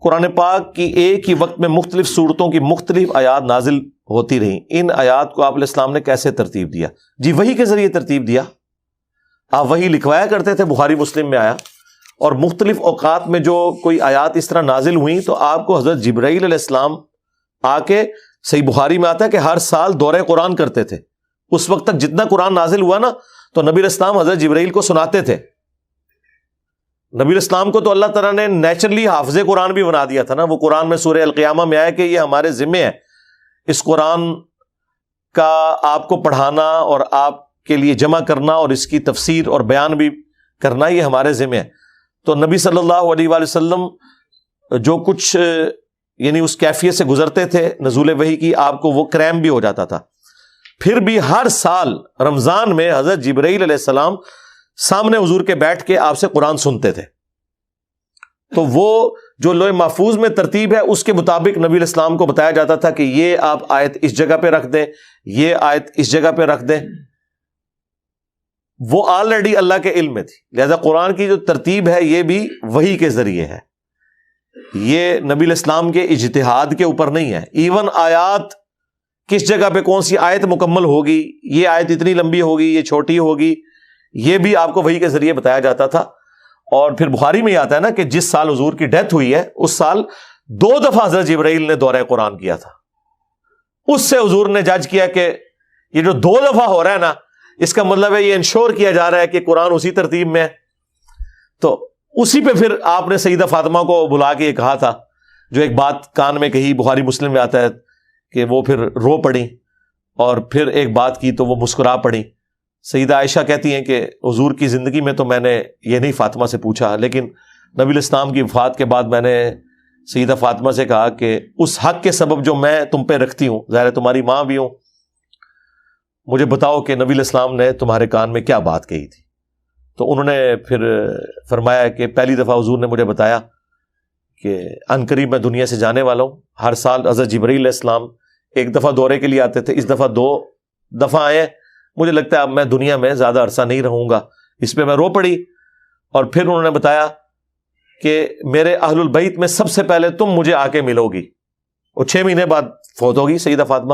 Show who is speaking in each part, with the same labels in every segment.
Speaker 1: قرآن پاک کی ایک ہی وقت میں مختلف صورتوں کی مختلف آیات نازل ہوتی رہیں، ان آیات کو آپ علیہ السلام نے کیسے ترتیب دیا؟ جی وحی کے ذریعے ترتیب دیا. آپ وحی لکھوایا کرتے تھے، بخاری مسلم میں آیا، اور مختلف اوقات میں جو کوئی آیات اس طرح نازل ہوئیں تو آپ کو حضرت جبرائیل علیہ السلام آ کے، صحیح بخاری میں آتا ہے کہ ہر سال دورہ قرآن کرتے تھے. اس وقت تک جتنا قرآن نازل ہوا نا تو نبی علیہ السلام حضرت جبرائیل کو سناتے تھے. نبی علیہ السلام کو تو اللہ تعالیٰ نے نیچرلی حافظ قرآن بھی بنا دیا تھا نا. وہ قرآن میں سورہ القیامہ میں آیا کہ یہ ہمارے ذمے ہے، اس قرآن کا آپ کو پڑھانا اور آپ کے لیے جمع کرنا اور اس کی تفسیر اور بیان بھی کرنا، یہ ہمارے ذمے ہے. تو نبی صلی اللہ علیہ وآلہ وسلم جو کچھ یعنی اس کیفیت سے گزرتے تھے نزول وحی کی، آپ کو وہ کریم بھی ہو جاتا تھا. پھر بھی ہر سال رمضان میں حضرت جبرائیل علیہ السلام سامنے حضور کے بیٹھ کے آپ سے قرآن سنتے تھے. تو وہ جو لوح محفوظ میں ترتیب ہے اس کے مطابق نبی علیہ السلام کو بتایا جاتا تھا کہ یہ آپ آیت اس جگہ پہ رکھ دیں، یہ آیت اس جگہ پہ رکھ دیں. وہ آلریڈی اللہ کے علم میں تھی. لہذا قرآن کی جو ترتیب ہے یہ بھی وحی کے ذریعے ہے، یہ نبی علیہ السلام کے اجتہاد کے اوپر نہیں ہے. ایون آیات کس جگہ پہ کون سی آیت مکمل ہوگی، یہ آیت اتنی لمبی ہوگی، یہ چھوٹی ہوگی، یہ بھی آپ کو وحی کے ذریعے بتایا جاتا تھا. اور پھر بخاری میں یہ آتا ہے نا کہ جس سال حضور کی ڈیتھ ہوئی ہے اس سال 2 دفعہ حضرت جبرائیل نے دورہ قرآن کیا تھا. اس سے حضور نے جج کیا کہ یہ جو 2 دفعہ ہو رہا ہے نا، اس کا مطلب ہے یہ انشور کیا جا رہا ہے کہ قرآن اسی ترتیب میں ہے. تو اسی پہ پھر آپ نے سیدہ فاطمہ کو بلا کے یہ کہا تھا، جو ایک بات کان میں کہی، بخاری مسلم میں آتا ہے کہ وہ پھر رو پڑی، اور پھر ایک بات کی تو وہ مسکرا پڑی. سیدہ عائشہ کہتی ہیں کہ حضور کی زندگی میں تو میں نے یہ نہیں فاطمہ سے پوچھا، لیکن نبی علیہ السلام کی وفات کے بعد میں نے سیدہ فاطمہ سے کہا کہ اس حق کے سبب جو میں تم پہ رکھتی ہوں، ظاہر ہے تمہاری ماں بھی ہوں، مجھے بتاؤ کہ نبی علیہ السلام نے تمہارے کان میں کیا بات کہی تھی. تو انہوں نے پھر فرمایا کہ پہلی دفعہ حضور نے مجھے بتایا کہ عنقریب میں دنیا سے جانے والا ہوں. ہر سال حضرت جبرائیل علیہ السلام ایک دفعہ دورے کے لیے آتے تھے، اس دفعہ 2 دفعہ آئے، مجھے لگتا ہے اب میں دنیا میں زیادہ عرصہ نہیں رہوں گا. اس پہ میں رو پڑی. اور پھر انہوں نے بتایا کہ میرے اہل البیت میں سب سے پہلے تم مجھے آ کے ملو گی، اور 6 مہینے بعد فوت ہوگی سیدہ فاطمہ،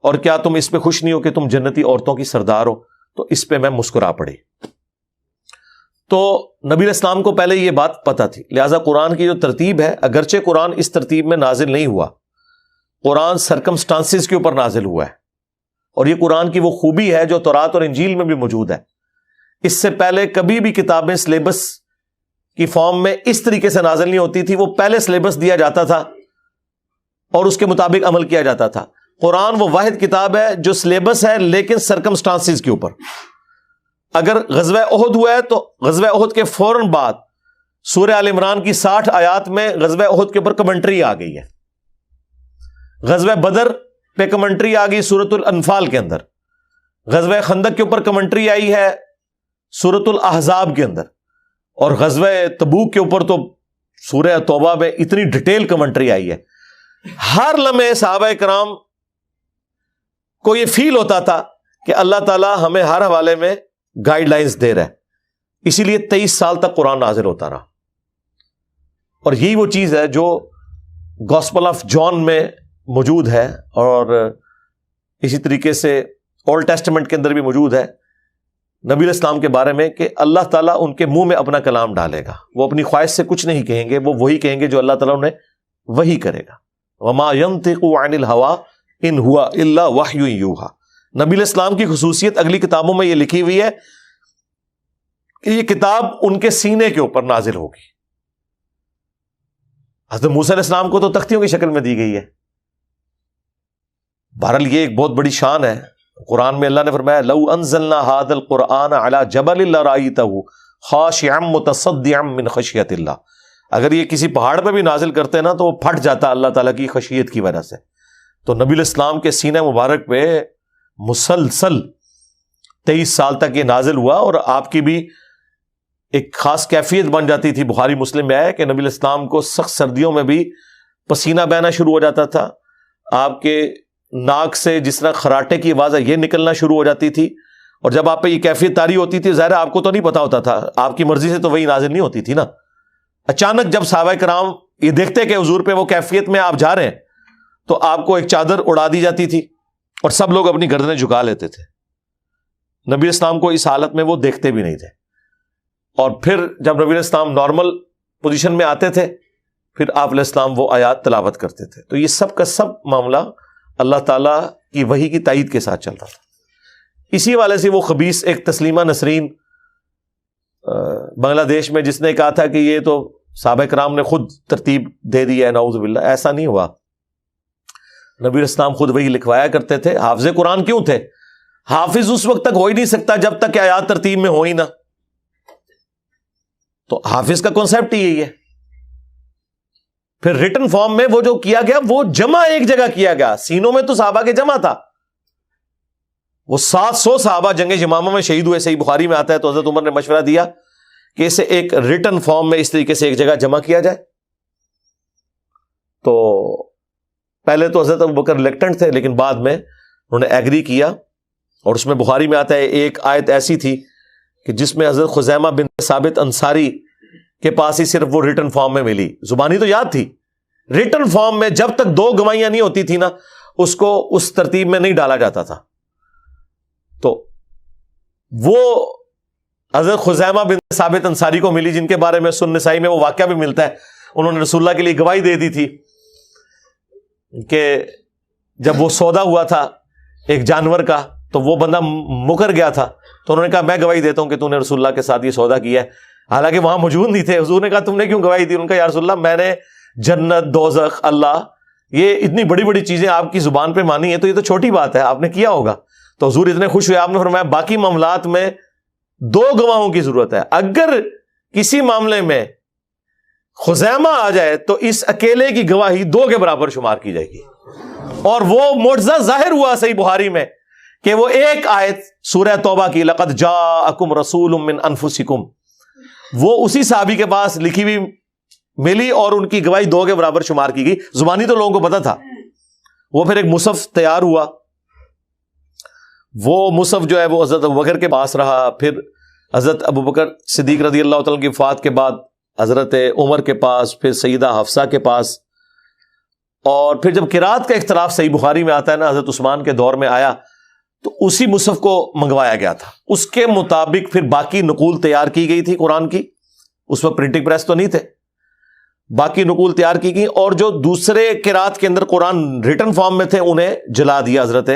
Speaker 1: اور کیا تم اس پہ خوش نہیں ہو کہ تم جنتی عورتوں کی سردار ہو؟ تو اس پہ میں مسکرا پڑی. تو نبی علیہ السلام کو پہلے یہ بات پتہ تھی. لہٰذا قرآن کی جو ترتیب ہے، اگرچہ قرآن اس ترتیب میں نازل نہیں ہوا، قرآن سرکمسٹانسز کے اوپر نازل ہوا ہے، اور یہ قرآن کی وہ خوبی ہے جو تورات اور انجیل میں بھی موجود ہے. اس سے پہلے کبھی بھی کتابیں سلیبس کی فارم میں اس طریقے سے نازل نہیں ہوتی تھی. وہ پہلے سلیبس دیا جاتا تھا اور اس کے مطابق عمل کیا جاتا تھا. قرآن وہ واحد کتاب ہے جو سلیبس ہے لیکن سرکمسٹانسز کے اوپر. اگر غزوہ احد ہوا ہے تو غزوہ احد کے فوراً بعد سورہ آل عمران کی 60 آیات میں غزوہ احد کے اوپر کمنٹری آ گئی ہے. غزوہ بدر پہ کمنٹری آ گئی سورۃ الانفال کے اندر. غزوہ خندق کے اوپر کمنٹری آئی ہے سورۃ الاحزاب کے اندر. اور غزوہ تبوک کے اوپر تو سورہ توبہ میں اتنی ڈیٹیل کمنٹری آئی ہے. ہر لمحے صحابہ کرام کو یہ فیل ہوتا تھا کہ اللہ تعالیٰ ہمیں ہر حوالے میں گائیڈ لائنز دے رہا ہے. اسی لیے 23 سال تک قرآن نازل ہوتا رہا. اور یہی وہ چیز ہے جو گاسپل آف جان میں موجود ہے، اور اسی طریقے سے اولڈ ٹیسٹمنٹ کے اندر بھی موجود ہے نبی علیہ السلام کے بارے میں کہ اللہ تعالیٰ ان کے منہ میں اپنا کلام ڈالے گا. وہ اپنی خواہش سے کچھ نہیں کہیں گے، وہ وہی کہیں گے جو اللہ تعالیٰ انہیں وہی کرے گا. وما ينطق عن الهوى ان هو الا وحی یوحى. نبی علیہ السلام کی خصوصیت اگلی کتابوں میں یہ لکھی ہوئی ہے کہ یہ کتاب ان کے سینے کے اوپر نازل ہوگی. حضرت موسیٰ علیہ السلام کو تو تختیوں کی شکل میں دی گئی ہے. بہرحال یہ ایک بہت بڑی شان ہے. قرآن میں اللہ نے فرمایا لو انزلنا هذا القرآن على جبل لرأيته خاشعا متصدعا من خشیۃ اللہ. اگر یہ کسی پہاڑ پہ بھی نازل کرتے نا تو وہ پھٹ جاتا اللہ تعالیٰ کی خشیت کی وجہ سے. تو نبی علیہ السلام کے سینہ مبارک پہ مسلسل 23 سال تک یہ نازل ہوا، اور آپ کی بھی ایک خاص کیفیت بن جاتی تھی. بخاری مسلم میں آیا کہ نبی علیہ السلام کو سخت سردیوں میں بھی پسینہ بہنا شروع ہو جاتا تھا. آپ کے ناک سے جس طرح خراٹے کی آواز ہے یہ نکلنا شروع ہو جاتی تھی. اور جب آپ پہ یہ کیفیت طاری ہوتی تھی، ظاہر آپ کو تو نہیں پتا ہوتا تھا، آپ کی مرضی سے تو وہی نازل نہیں ہوتی تھی نا. اچانک جب صحابہ کرام یہ دیکھتے کہ حضور پہ وہ کیفیت میں آپ جا رہے ہیں تو آپ کو ایک چادر اڑا دی جاتی تھی اور سب لوگ اپنی گردنیں جھکا لیتے تھے. نبی اسلام کو اس حالت میں وہ دیکھتے بھی نہیں تھے. اور پھر جب نبی اسلام نارمل پوزیشن میں آتے تھے پھر آپ علیہ السلام وہ آیات تلاوت کرتے تھے. تو یہ سب کا سب معاملہ اللہ تعالیٰ کی وحی کی تائید کے ساتھ چلتا تھا. اسی والے سے وہ خبیث ایک تسلیمہ نسرین بنگلہ دیش میں جس نے کہا تھا کہ یہ تو صحابہ کرام نے خود ترتیب دے دی ہے، نعوذ باللہ. ایسا نہیں ہوا. نبی اسلام خود وہی لکھوایا کرتے تھے. حافظ قرآن کیوں تھے؟ حافظ اس وقت تک ہو ہی نہیں سکتا جب تک کہ آیات ترتیب میں ہو ہی نہ. تو حافظ کا کانسیپٹ ہی یہی ہے. پھر ریٹن فارم میں وہ جو کیا گیا وہ جمع ایک جگہ کیا گیا. سینوں میں تو صحابہ کے جمع تھا. وہ 700 صحابہ جنگ یمامہ میں شہید ہوئے. صحیح بخاری میں آتا ہے. تو حضرت عمر نے مشورہ دیا کہ اسے ایک ریٹن فارم میں اس طریقے سے ایک جگہ جمع کیا جائے. تو پہلے تو حضرت ابوبکر ریلیکٹنٹ تھے لیکن بعد میں انہوں نے ایگری کیا. اور اس میں بخاری میں آتا ہے ایک آیت ایسی تھی کہ جس میں حضرت خزیمہ بن ثابت انصاری کے پاس ہی صرف وہ ریٹن فارم میں ملی. زبانی تو یاد تھی. ریٹن فارم میں جب تک 2 گواہیاں نہیں ہوتی تھی نا اس کو اس ترتیب میں نہیں ڈالا جاتا تھا. تو وہ حضرت خزیمہ بن ثابت انصاری کو ملی جن کے بارے میں سنن نسائی میں وہ واقعہ بھی ملتا ہے. انہوں نے رسول اللہ کے لیے گواہی دے دی تھی کہ جب وہ سودا ہوا تھا ایک جانور کا تو وہ بندہ مکر گیا تھا تو انہوں نے کہا میں گواہی دیتا ہوں کہ تو نے رسول اللہ کے ساتھ یہ سودا کیا ہے. حالانکہ وہاں موجود نہیں تھے. حضور نے کہا تم نے کیوں گواہی دی؟ ان کا یا رسول اللہ میں نے جنت دوزخ اللہ یہ اتنی بڑی بڑی چیزیں آپ کی زبان پہ مانی ہیں تو یہ تو چھوٹی بات ہے آپ نے کیا ہوگا. تو حضور اتنے خوش ہوئے آپ نے فرمایا باقی معاملات میں 2 گواہوں کی ضرورت ہے. اگر کسی معاملے میں خزیمہ آ جائے تو اس اکیلے کی گواہی 2 کے برابر شمار کی جائے گی. اور وہ معجزہ ظاہر ہوا صحیح بخاری میں کہ وہ ایک آیت سورہ توبہ کی لقد جاءکم رسول من انفسکم وہ اسی صحابی کے پاس لکھی ہوئی ملی اور ان کی گواہی 2 کے برابر شمار کی گئی. زبانی تو لوگوں کو پتا تھا. وہ پھر ایک مصحف تیار ہوا. وہ مصحف جو ہے وہ حضرت ابوبکر کے پاس رہا. پھر حضرت ابوبکر صدیق رضی اللہ تعالیٰ کی وفات کے بعد حضرت عمر کے پاس, پھر سیدہ حفصہ کے پاس, اور پھر جب قرات کا اختلاف صحیح بخاری میں آتا ہے نا حضرت عثمان کے دور میں آیا تو اسی مصحف کو منگوایا گیا تھا. اس کے مطابق پھر باقی نقول تیار کی گئی تھی قرآن کی. اس وقت پرنٹنگ پریس تو نہیں تھے. باقی نقول تیار کی گئی اور جو دوسرے قرات کے اندر قرآن ریٹن فارم میں تھے انہیں جلا دیا حضرت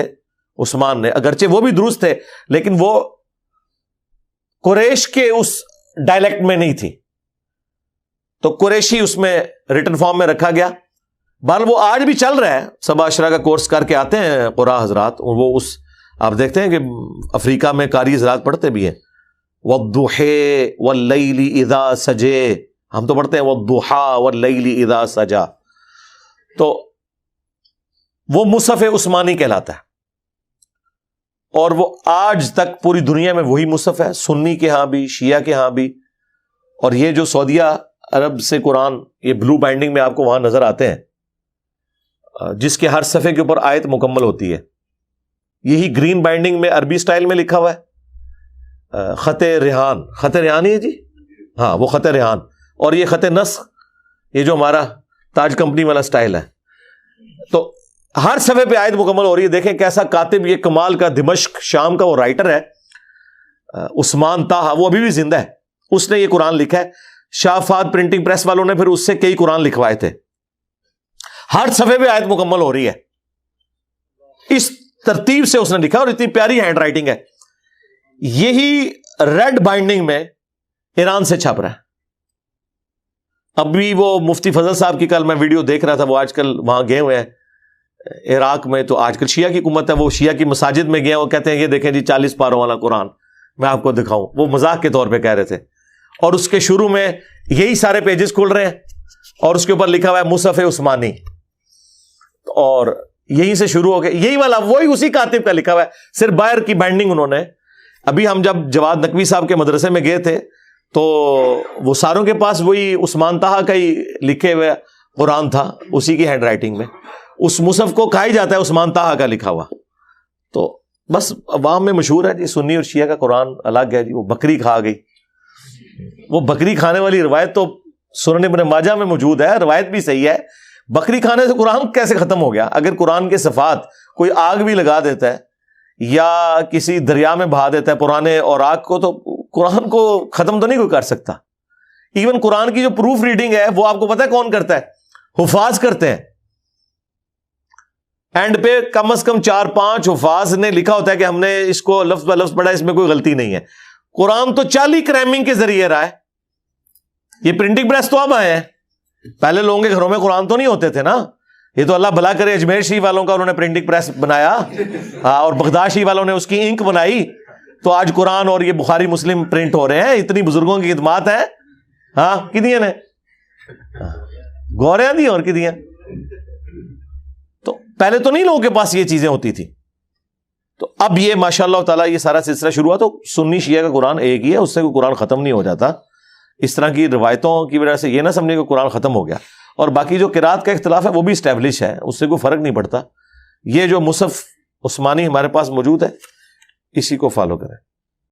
Speaker 1: عثمان نے. اگرچہ وہ بھی درست تھے لیکن وہ قریش کے اس ڈائلیکٹ میں نہیں تھی تو قریشی اس میں ریٹن فارم میں رکھا گیا. بہرحال وہ آج بھی چل رہا ہے. سبا عشرہ کا کورس کر کے آتے ہیں قراء حضرات اور وہ اس آپ دیکھتے ہیں کہ افریقہ میں قاری حضرات پڑھتے بھی ہیں وَالضُّحَىٰ وَاللَّيْلِ إِذَا سَجَىٰ. ہم تو پڑھتے ہیں وَالضُّحَىٰ وَاللَّيْلِ إِذَا سَجَىٰ. تو وہ مصحف عثمانی کہلاتا ہے اور وہ آج تک پوری دنیا میں وہی مصحف ہے. سنی کے ہاں بھی, شیعہ کے ہاں بھی. اور یہ جو سعودیہ عرب سے قرآن یہ بلو بائنڈنگ میں آپ کو وہاں نظر آتے ہیں جس کے ہر صفحے کے اوپر آیت مکمل ہوتی ہے. یہی گرین بائنڈنگ میں عربی سٹائل میں لکھا ہوا ہے خط ریحان. خط ریحان ہی ہے جی, ہاں وہ خط ریحان. اور یہ خط نسخ یہ جو ہمارا تاج کمپنی والا سٹائل ہے. تو ہر صفحے پہ آیت مکمل ہو رہی ہے. دیکھیں کیسا کاتب, یہ کمال کا دمشق شام کا وہ رائٹر ہے عثمان طاہا, وہ ابھی بھی زندہ ہے. اس نے یہ قرآن لکھا ہے. شاہ فہد پرنٹنگ پریس والوں نے پھر اس سے کئی قرآن لکھوائے تھے. ہر صفحے پہ آیت مکمل ہو رہی ہے. اس ترتیب سے اس نے لکھا اور اتنی پیاری ہینڈ رائٹنگ ہے. یہی ریڈ بائنڈنگ میں ایران سے چھپ رہا ہے. ابھی وہ مفتی فضل صاحب کی کل میں ویڈیو دیکھ رہا تھا, وہ آج کل وہاں گئے ہوئے ہیں عراق میں. تو آج کل شیعہ کی حکومت ہے, وہ شیعہ کی مساجد میں گئے, وہ کہتے ہیں یہ دیکھیں جی 40 پاروں والا قرآن میں آپ کو دکھاؤں. وہ مذاق کے طور پہ کہہ رہے تھے. اور اس کے شروع میں یہی سارے پیجز کھل رہے ہیں اور اس کے اوپر لکھا ہوا ہے مصحف عثمانی, اور یہیں سے شروع ہو گئے. یہی والا وہی اسی کاتب کا لکھا ہوا ہے, صرف باہر کی بائنڈنگ انہوں نے. ابھی ہم جب جواد نقوی صاحب کے مدرسے میں گئے تھے تو وہ ساروں کے پاس وہی عثمان طاہا کا ہی لکھے ہوئے قرآن تھا, اسی کی ہینڈ رائٹنگ میں. اس مصحف کو کہا ہی جاتا ہے عثمان طاہا کا لکھا ہوا. تو بس عوام میں مشہور ہے جی سنی اور شیعہ کا قرآن الگ ہے جی. وہ بکری کھا گئی, وہ بکری کھانے والی روایت تو سنن ابن ماجہ میں موجود ہے، روایت بھی صحیح ہے، بکری کھانے سے قرآن کیسے ختم ہو گیا؟ اگر قرآن کے صفات کوئی آگ بھی لگا دیتا ہے یا کسی دریا میں بہا دیتا ہے پرانے اوراق کو، تو قرآن کو ختم تو نہیں کوئی کر سکتا۔ ایون قرآن کی جو پروف ریڈنگ ہے وہ آپ کو پتہ ہے کون کرتا ہے؟ حفاظ کرتے ہیں۔ اینڈ پہ کم از کم 4-5 حفاظ نے لکھا ہوتا ہے کہ ہم نے اس کو لفظ بہ لفظ پڑھا، اس میں کوئی غلطی نہیں ہے۔ قرآن تو 40 کریمنگ کے ذریعے رہا ہے۔ یہ پرنٹنگ پریس تو اب آئے ہیں، پہلے لوگوں کے گھروں میں قرآن تو نہیں ہوتے تھے نا۔ یہ تو اللہ بھلا کرے اجمیر شریف والوں کا انہوں نے پرنٹنگ پریس بنایا، اور بغداد شریف والوں نے اس کی انک بنائی، تو آج قرآن اور یہ بخاری مسلم پرنٹ ہو رہے ہیں۔ اتنی بزرگوں کی خدمات ہیں، ہاں کتنی نے گوریاں دی اور کتنی۔ تو پہلے تو نہیں لوگوں کے پاس یہ چیزیں ہوتی تھی۔ تو اب یہ ماشاء اللہ تعالیٰ یہ سارا سلسلہ شروع ہوا، تو سنی شیعہ کا قرآن ایک ہی ہے، اس سے کوئی قرآن ختم نہیں ہو جاتا۔ اس طرح کی روایتوں کی وجہ سے یہ نہ سمجھے کہ قرآن ختم ہو گیا۔ اور باقی جو قرات کا اختلاف ہے وہ بھی اسٹیبلش ہے، اس سے کوئی فرق نہیں پڑتا۔ یہ جو مصحف عثمانی ہمارے پاس موجود ہے اسی کو فالو کریں۔